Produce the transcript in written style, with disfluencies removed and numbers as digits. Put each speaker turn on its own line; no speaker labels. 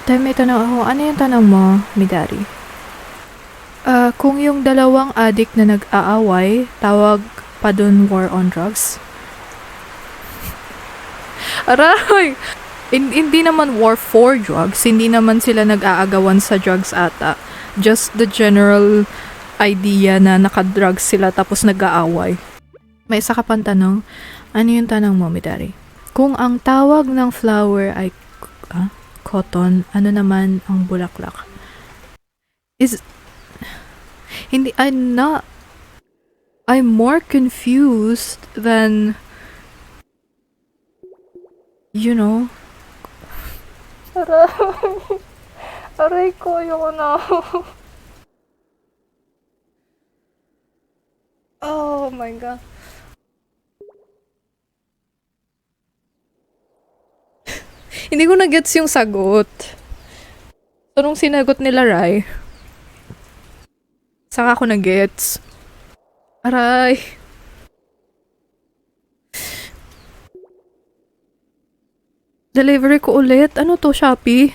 Dahil may tanong ako, ano yung tanong mo, Midari? Kung yung dalawang addict na nag-aaway, tawag pa dun war on drugs? Aray! Hindi naman war for drugs. Hindi naman sila nag-aagawan sa drugs ata. Just the general idea na nakadrugs sila tapos nag-aaway. May isa ka pang tanong. Ano yung tanong mo, Midari? Kung ang tawag ng flower ay cotton, ano naman ang bulaklak? Hindi, I'm more confused than, you know. Aray ko, ayoko na. Oh my God. Hindi ko na-gets yung sagot. So, nung sinagot nila Rai, saka ako na-gets. Aray. Delivery ko ulit. Ano to, Shopee?